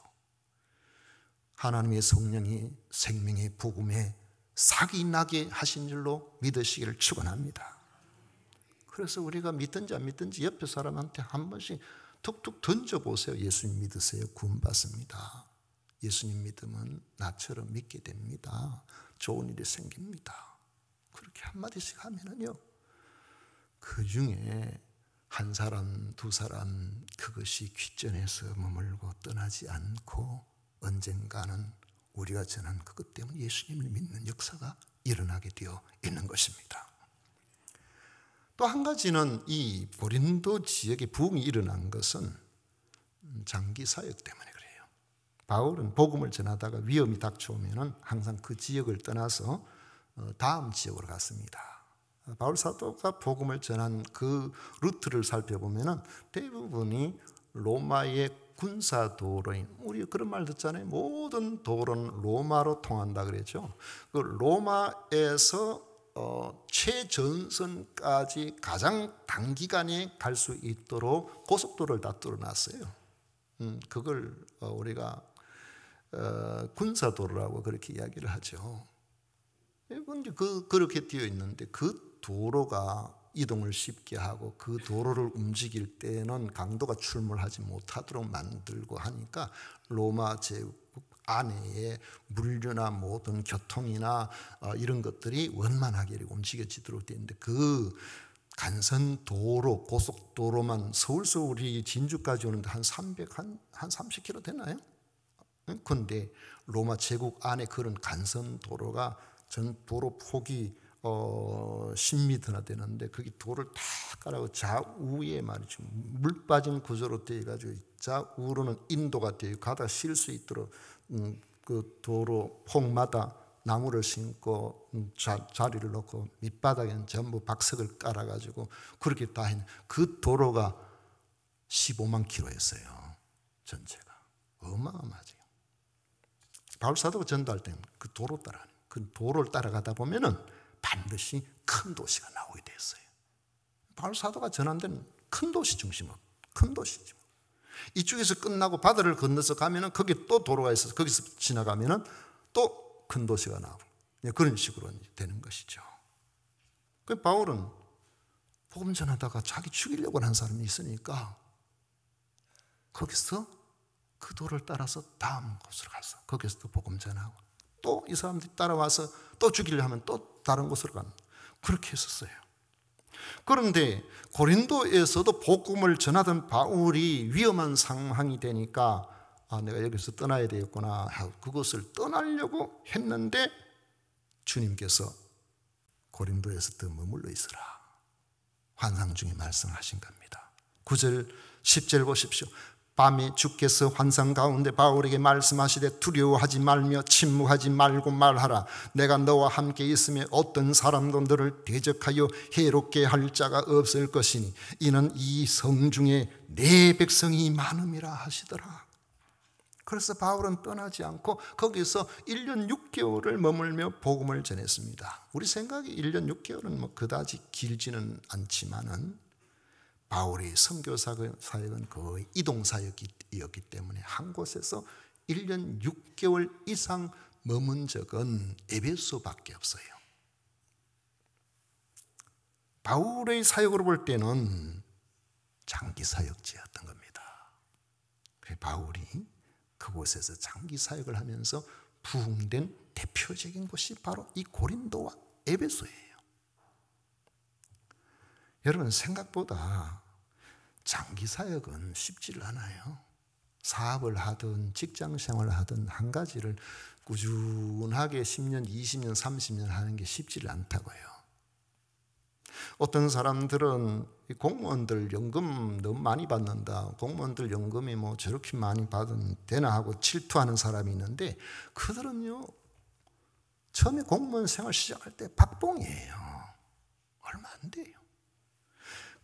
하나님의 성령이 생명의 복음에 삭이 나게 하신 줄로 믿으시기를 축원합니다. 그래서 우리가 믿든지 안 믿든지 옆에 사람한테 한 번씩 툭툭 던져보세요. 예수님 믿으세요. 구원받습니다. 예수님 믿으면 나처럼 믿게 됩니다. 좋은 일이 생깁니다. 그렇게 한마디씩 하면은요, 그 중에 한 사람, 두 사람 그것이 귓전에서 머물고 떠나지 않고 언젠가는 우리가 전한 그것 때문에 예수님을 믿는 역사가 일어나게 되어 있는 것입니다. 또 한 가지는 이 고린도 지역에 부흥이 일어난 것은 장기 사역 때문에 그래요. 바울은 복음을 전하다가 위험이 닥쳐오면 항상 그 지역을 떠나서 다음 지역으로 갔습니다. 바울 사도가 복음을 전한 그 루트를 살펴보면 대부분이 로마의 군사도로인, 우리 그런 말 듣잖아요. 모든 도로는 로마로 통한다 그랬죠. 그 로마에서 최전선까지 가장 단기간에 갈 수 있도록 고속도로를 다 뚫어놨어요. 그걸 우리가 군사도로라고 그렇게 이야기를 하죠. 그런데 그렇게 되어 있는데 그 도로가 이동을 쉽게 하고 그 도로를 움직일 때는 강도가 출몰하지 못하도록 만들고 하니까 로마 제국 안에 물류나 모든 교통이나 이런 것들이 원만하게 움직여지도록 되어 있는데 그 간선도로, 고속도로만 서울서 우리 진주까지 오는데 한 30km 되나요? 그런데 로마 제국 안에 그런 간선도로가 전 도로 폭이 10m나 되는데 거기 돌을 다 깔아고 좌우에 말이죠, 물 빠진 구조로 되어 가지고 좌우로는 인도가 되어 가다 쉴 수 있도록 그 도로 폭마다 나무를 심고 자리를 놓고 밑바닥에는 전부 박석을 깔아 가지고 그렇게 다 했는 그 도로가 15만 킬로였어요. 전체가 어마어마하죠. 바울 사도가 전도할 때는 그 도로 따라 그 도로를 따라가다 보면은 반드시 큰 도시가 나오게 됐어요. 바울 사도가 전한 데는 큰 도시 중심으로, 큰 도시죠. 이쪽에서 끝나고 바다를 건너서 가면은 거기 또 도로가 있어서 거기서 지나가면은 또 큰 도시가 나오고 그런 식으로 되는 것이죠. 그 바울은 복음 전하다가 자기 죽이려고 하는 사람이 있으니까 거기서 그 도를 따라서 다음 곳으로 가서 거기서 또 복음 전하고 또 이 사람들이 따라와서 또 죽이려 하면 또 다른 곳으로 가는, 그렇게 했었어요. 그런데 고린도에서도 복음을 전하던 바울이 위험한 상황이 되니까 내가 여기서 떠나야 되겠구나 하고 그곳을 떠나려고 했는데 주님께서 고린도에서 더 머물러 있으라 환상 중에 말씀하신 겁니다. 9절 10절 보십시오. 밤에 주께서 환상 가운데 바울에게 말씀하시되 두려워하지 말며 침묵하지 말고 말하라. 내가 너와 함께 있으며 어떤 사람도 너를 대적하여 해롭게 할 자가 없을 것이니 이는 이 성중에 내 백성이 많음이라 하시더라. 그래서 바울은 떠나지 않고 거기서 1년 6개월을 머물며 복음을 전했습니다. 우리 생각에 1년 6개월은 그다지 길지는 않지만은 바울의 선교 사역은 거의 이동 사역이었기 때문에 한 곳에서 1년 6개월 이상 머문 적은 에베소밖에 없어요. 바울의 사역으로 볼 때는 장기 사역지였던 겁니다. 바울이 그곳에서 장기 사역을 하면서 부흥된 대표적인 곳이 바로 이 고린도와 에베소예요. 여러분, 생각보다 장기 사역은 쉽지를 않아요. 사업을 하든 직장 생활을 하든 한 가지를 꾸준하게 10년, 20년, 30년 하는 게 쉽지를 않다고요. 어떤 사람들은 공무원들 연금 너무 많이 받는다, 공무원들 연금이 뭐 저렇게 많이 받으면 되나 하고 질투하는 사람이 있는데, 그들은요 처음에 공무원 생활 시작할 때 박봉이에요. 얼마 안 돼요.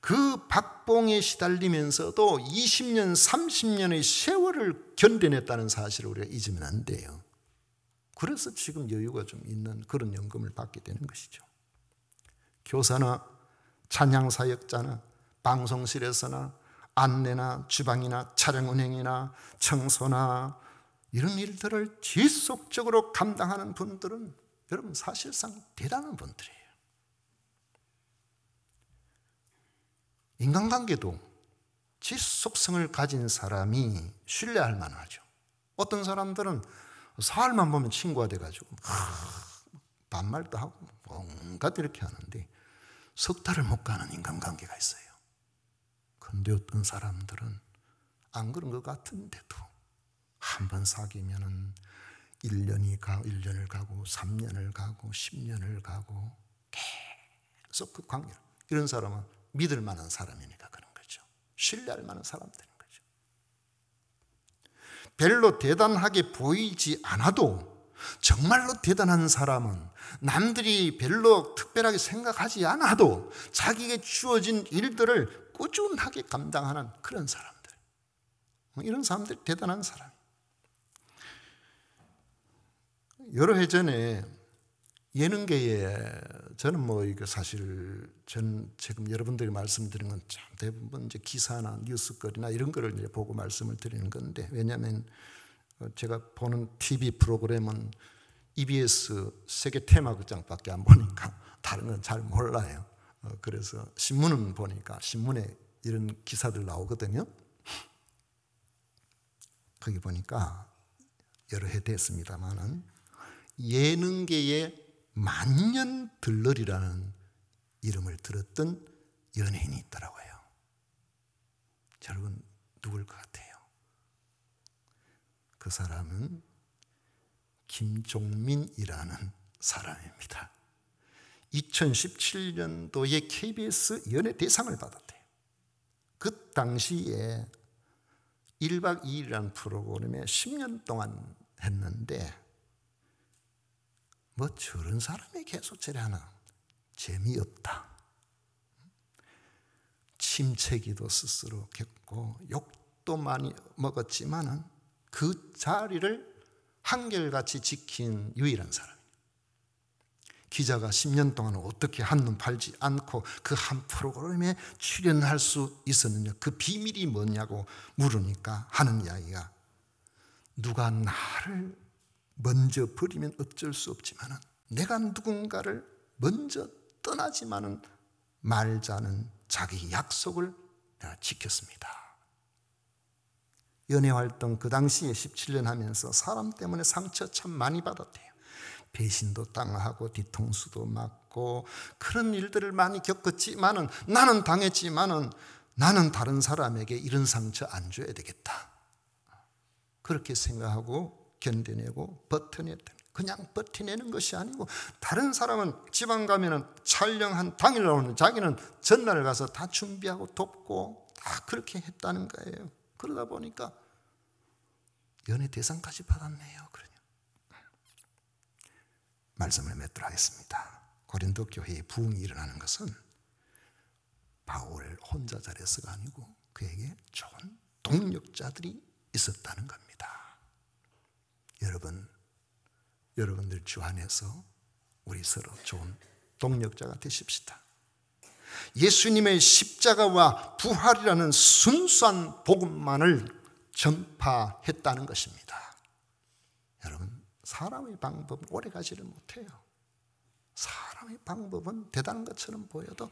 그 박봉에 시달리면서도 20년, 30년의 세월을 견뎌냈다는 사실을 우리가 잊으면 안 돼요. 그래서 지금 여유가 좀 있는 그런 연금을 받게 되는 것이죠. 교사나 찬양사역자나 방송실에서나 안내나 주방이나 차량 운행이나 청소나 이런 일들을 지속적으로 감당하는 분들은 여러분 사실상 대단한 분들이에요. 인간관계도 지속성을 가진 사람이 신뢰할 만하죠. 어떤 사람들은 사흘만 보면 친구가 돼가지고 반말도 하고 뭔가 이렇게 하는데 석 달을 못 가는 인간관계가 있어요. 그런데 어떤 사람들은 안 그런 것 같은데도 한 번 사귀면은 1년을 가고 3년을 가고 10년을 가고 계속 그 관계를, 이런 사람은 믿을 만한 사람이니까 그런 거죠. 신뢰할 만한 사람들인 거죠. 별로 대단하게 보이지 않아도 정말로 대단한 사람은 남들이 별로 특별하게 생각하지 않아도 자기에게 주어진 일들을 꾸준하게 감당하는 그런 사람들, 이런 사람들이 대단한 사람. 여러 해 전에 예능계에, 저는 뭐 이거 사실 저는 지금 여러분들이 말씀드린 건 참 대부분 이제 기사나 뉴스거리나 이런 거를 이제 보고 말씀을 드리는 건데, 왜냐하면 제가 보는 TV 프로그램은 EBS 세계 테마극장밖에 안 보니까 다른 건 잘 몰라요. 그래서 신문은 보니까 신문에 이런 기사들 나오거든요. 거기 보니까 여러 해 됐습니다만은 예능계의 만년 들러리라는 이름을 들었던 연예인이 있더라고요. 여러분 누굴 것 같아요? 그 사람은 김종민이라는 사람입니다. 2017년도에 KBS 연예대상을 받았대요. 그 당시에 1박 2일이라는 프로그램에 10년 동안 했는데, 뭐 저런 사람이 계속 저래 하나, 재미없다, 침체기도 스스로 겪고 욕도 많이 먹었지만은 그 자리를 한결같이 지킨 유일한 사람. 기자가 10년 동안 어떻게 한눈 팔지 않고 그 한 프로그램에 출연할 수 있었느냐, 그 비밀이 뭐냐고 물으니까 하는 이야기가, 누가 나를 먼저 버리면 어쩔 수 없지만은 내가 누군가를 먼저 떠나지만은 말자는 자기 약속을 내가 지켰습니다. 연예활동 그 당시에 17년 하면서 사람 때문에 상처 참 많이 받았대요. 배신도 당하고 뒤통수도 맞고 그런 일들을 많이 겪었지만은, 나는 당했지만은 나는 다른 사람에게 이런 상처 안 줘야 되겠다, 그렇게 생각하고 견뎌내고 버텨냈던, 그냥 버텨내는 것이 아니고, 다른 사람은 지방 가면은 촬영한 당일 나오는, 자기는 전날 가서 다 준비하고 돕고 다 그렇게 했다는 거예요. 그러다 보니까 연예 대상까지 받았네요. 그러냐. 말씀을 맺도록 하겠습니다. 고린도 교회에 부흥이 일어나는 것은 바울 혼자 잘해서가 아니고 그에게 좋은 동력자들이 있었다는 겁니다. 여러분들 주 안에서 우리 서로 좋은 동력자가 되십시다. 예수님의 십자가와 부활이라는 순수한 복음만을 전파했다는 것입니다. 여러분, 사람의 방법은 오래 가지를 못해요. 사람의 방법은 대단한 것처럼 보여도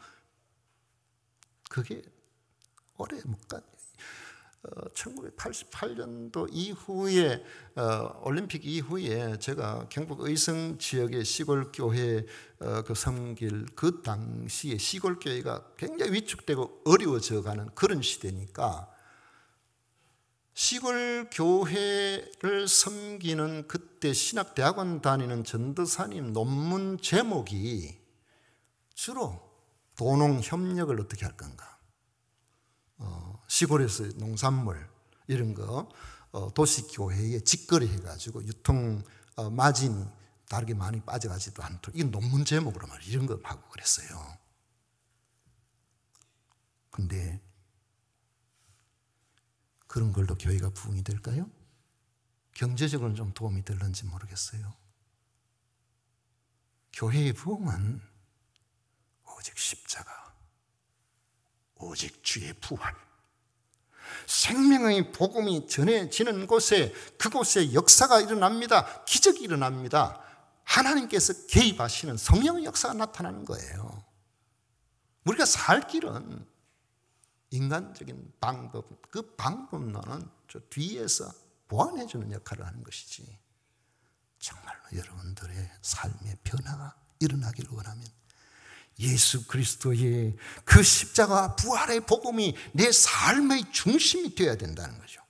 그게 오래 못 가. 1988년도 이후에 올림픽 이후에 제가 경북 의성 지역의 시골 교회 그 섬길 그 당시에 시골 교회가 굉장히 위축되고 어려워져가는 그런 시대니까 시골 교회를 섬기는 그때 신학대학원 다니는 전도사님 논문 제목이 주로 도농협력을 어떻게 할 건가, 시골에서 농산물 이런 거 도시교회에 직거래 해가지고 유통 마진이 다르게 많이 빠져가지도 않도록, 이건 논문 제목으로 말이에요. 이런 거 하고 그랬어요. 근데 그런 걸로 교회가 부흥이 될까요? 경제적으로는 좀 도움이 될는지 모르겠어요. 교회의 부흥은 오직 십자가, 오직 주의 부활, 생명의 복음이 전해지는 곳에, 그곳에 역사가 일어납니다. 기적이 일어납니다. 하나님께서 개입하시는 성령의 역사가 나타나는 거예요. 우리가 살 길은 인간적인 방법, 그 방법론은 저 뒤에서 보완해주는 역할을 하는 것이지, 정말로 여러분들의 삶의 변화가 일어나기를 원하면 예수 그리스도의 그 십자가 부활의 복음이 내 삶의 중심이 되어야 된다는 거죠.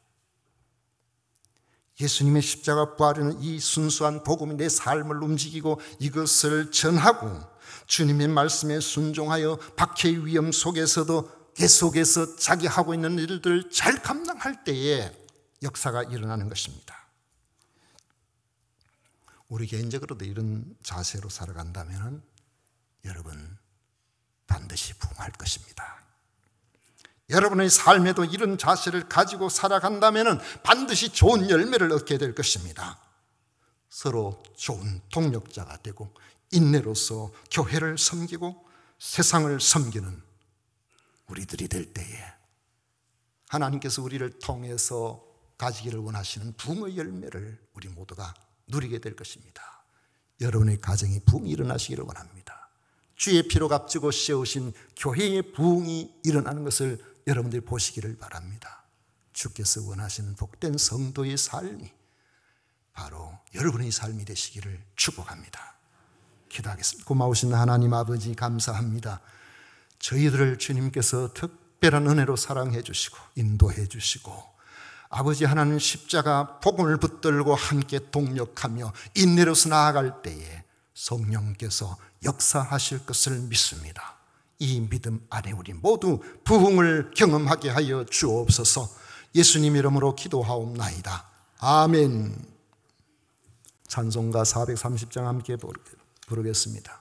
예수님의 십자가 부활은 이 순수한 복음이 내 삶을 움직이고 이것을 전하고 주님의 말씀에 순종하여 박해의 위험 속에서도 계속해서 자기 하고 있는 일들을 잘 감당할 때에 역사가 일어나는 것입니다. 우리 개인적으로도 이런 자세로 살아간다면 여러분 반드시 부흥할 것입니다. 여러분의 삶에도 이런 자세를 가지고 살아간다면 반드시 좋은 열매를 얻게 될 것입니다. 서로 좋은 동력자가 되고 인내로서 교회를 섬기고 세상을 섬기는 우리들이 될 때에 하나님께서 우리를 통해서 가지기를 원하시는 부흥의 열매를 우리 모두가 누리게 될 것입니다. 여러분의 가정에 부흥이 일어나시기를 원합니다. 주의 피로 값지고 세우신 교회의 부흥이 일어나는 것을 여러분들이 보시기를 바랍니다. 주께서 원하시는 복된 성도의 삶이 바로 여러분의 삶이 되시기를 축복합니다. 기도하겠습니다. 고마우신 하나님 아버지, 감사합니다. 저희들을 주님께서 특별한 은혜로 사랑해 주시고 인도해 주시고, 아버지 하나님 십자가 복음을 붙들고 함께 동력하며 인내로서 나아갈 때에 성령께서 역사하실 것을 믿습니다. 이 믿음 안에 우리 모두 부흥을 경험하게 하여 주옵소서. 예수님 이름으로 기도하옵나이다. 아멘. 찬송가 430장 함께 부르겠습니다.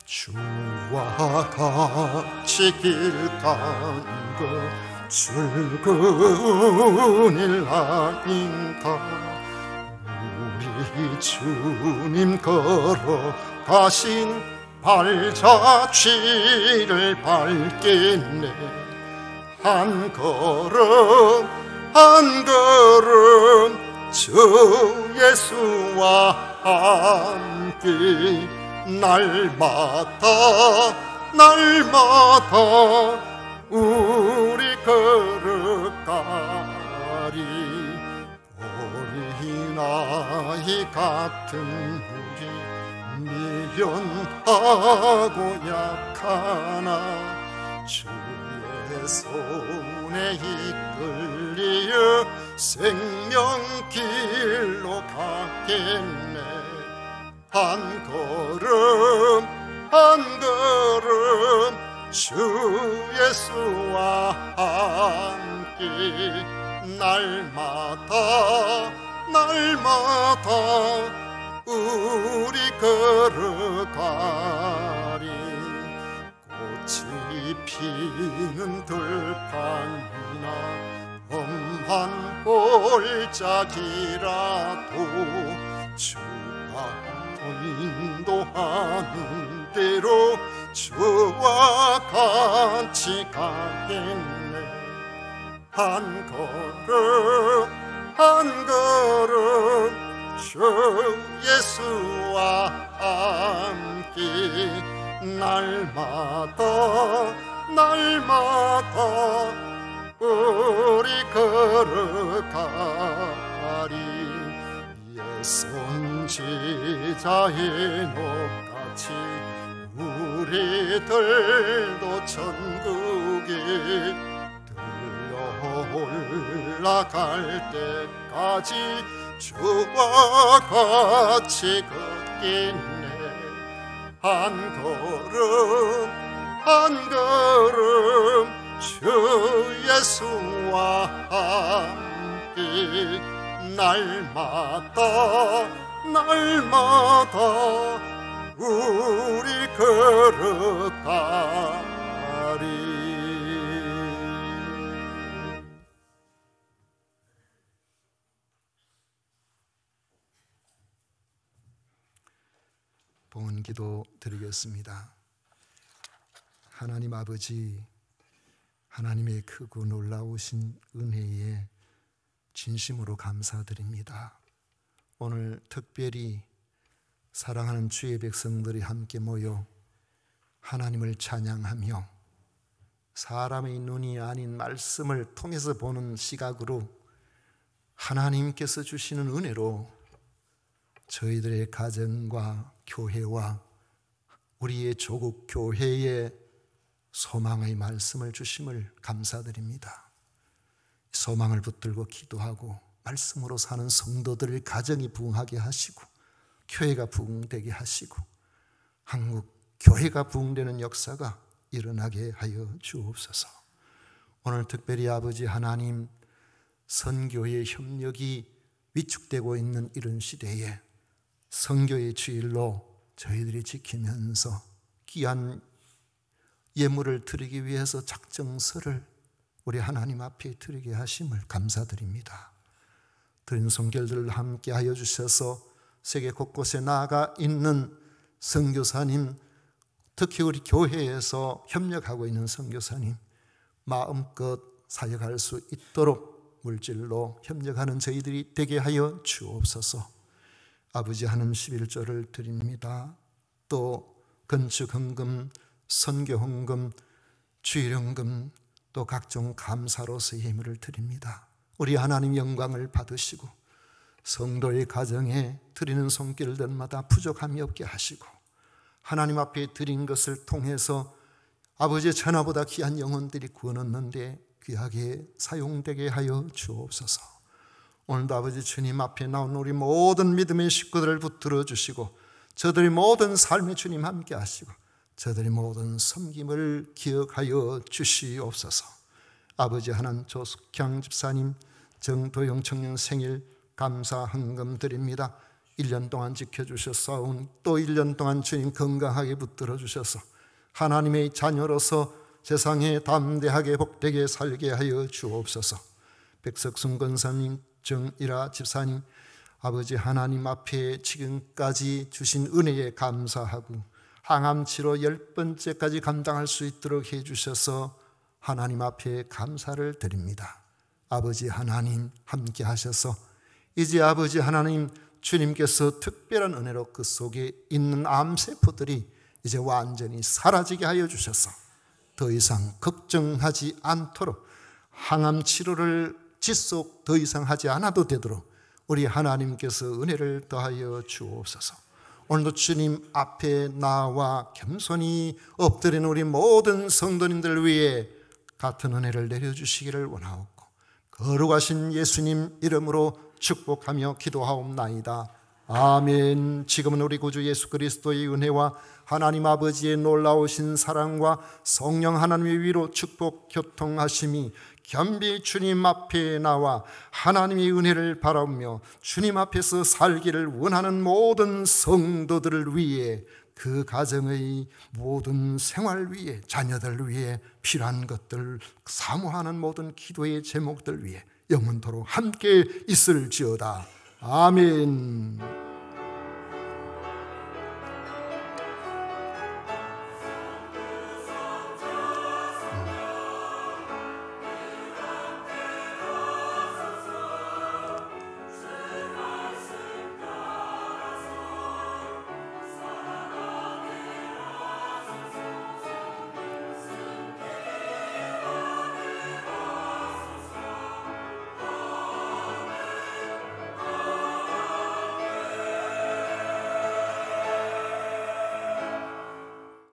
주와 같이 길 가는 것 즐거운 일 아닌가. 우리 주님 걸어가신 발자취를 밟겠네. 한 걸음 한 걸음 주 예수와 함께 날마다 날마다 우리 걸어가리. 어린아이 같은 우리 미련하고 약하나 주의 손에 이끌리어 생명길로 가겠네. 한 걸음 한 걸음 주 예수와 함께 날마다 날마다 우리 걸어가리. 꽃이 피는 들판이나 험한 골짜기라도 주가 인도하는 대로 주와 같이 가겠네. 한 걸음 한 걸음 주 예수와 함께 날마다 우리 걸어가리. 옛 선지자의 녹같이 우리들도 천국에 들러 올라갈 때까지 주와 같이 걷겠네. 한 걸음 주 예수와 함께 날마다 우리 걸어가리. 봉헌기도 드리겠습니다. 하나님 아버지, 하나님의 크고 놀라우신 은혜에 진심으로 감사드립니다. 오늘 특별히 사랑하는 주의 백성들이 함께 모여 하나님을 찬양하며 사람의 눈이 아닌 말씀을 통해서 보는 시각으로 하나님께서 주시는 은혜로 저희들의 가정과 교회와 우리의 조국 교회에 소망의 말씀을 주심을 감사드립니다. 소망을 붙들고 기도하고 말씀으로 사는 성도들의 가정이 부흥하게 하시고 교회가 부흥되게 하시고 한국 교회가 부흥되는 역사가 일어나게 하여 주옵소서. 오늘 특별히 아버지 하나님, 선교의 협력이 위축되고 있는 이런 시대에 선교의 주일로 저희들이 지키면서 귀한 예물을 드리기 위해서 작정서를 우리 하나님 앞에 드리게 하심을 감사드립니다. 드린 성결들을 함께 하여 주셔서 세계 곳곳에 나아가 있는 선교사님, 특히 우리 교회에서 협력하고 있는 선교사님 마음껏 사역할 수 있도록 물질로 협력하는 저희들이 되게 하여 주옵소서. 아버지 하나님 11조를 드립니다. 또 건축헌금, 선교헌금, 주일헌금, 또 각종 감사로서의 예물을 드립니다. 우리 하나님 영광을 받으시고 성도의 가정에 드리는 손길들마다 부족함이 없게 하시고 하나님 앞에 드린 것을 통해서 아버지의 천하보다 귀한 영혼들이 구원 얻는데 귀하게 사용되게 하여 주옵소서. 오늘도 아버지 주님 앞에 나온 우리 모든 믿음의 식구들을 붙들어 주시고 저들의 모든 삶에 주님 함께 하시고 저들의 모든 섬김을 기억하여 주시옵소서. 아버지 하나님, 조숙향 집사님, 정도영 청년 생일 감사 헌금 드립니다. 1년 동안 지켜주셨사온 또 1년 동안 주님 건강하게 붙들어 주셔서 하나님의 자녀로서 세상에 담대하게 복되게 살게 하여 주옵소서. 백석순 권사님, 정일아 집사님, 아버지 하나님 앞에 지금까지 주신 은혜에 감사하고 항암치료 10번째까지 감당할 수 있도록 해주셔서 하나님 앞에 감사를 드립니다. 아버지 하나님 함께 하셔서 이제 아버지 하나님 주님께서 특별한 은혜로 그 속에 있는 암세포들이 이제 완전히 사라지게 하여 주셔서 더 이상 걱정하지 않도록 항암치료를 지속 더 이상 하지 않아도 되도록 우리 하나님께서 은혜를 더하여 주옵소서. 오늘도 주님 앞에 나와 겸손히 엎드린 우리 모든 성도님들 위해 같은 은혜를 내려주시기를 원하옵고 거룩하신 예수님 이름으로 축복하며 기도하옵나이다. 아멘. 지금은 우리 구주 예수 그리스도의 은혜와 하나님 아버지의 놀라우신 사랑과 성령 하나님의 위로 축복 교통하심이 겸비 주님 앞에 나와 하나님의 은혜를 바라보며 주님 앞에서 살기를 원하는 모든 성도들을 위해 그 가정의 모든 생활 위에 자녀들 위해 필요한 것들 사모하는 모든 기도의 제목들 위해 영원토록 함께 있을지어다. 아멘.